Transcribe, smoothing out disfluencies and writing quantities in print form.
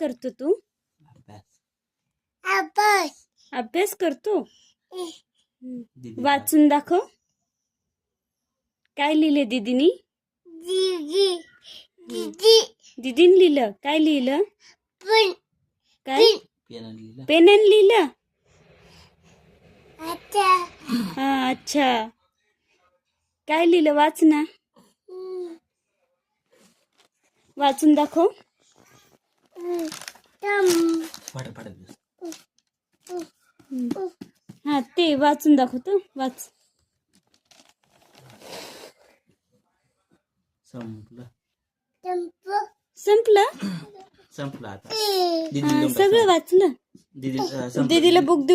करतो तू? अभ्यास. अभ्यास करतो. वाचून दाखव. काय लिहिले दीदीनी? दीदीने लिहिलं. काय लिहिलं? काय? पेनाने लिहिलं. हा, अच्छा. काय लिहिलं? वाच ना. वाचून दाखव. हा, ते वाचून दाखवतो. वाच. संपलं. आता सगळं वाचलं. दीदीला बुक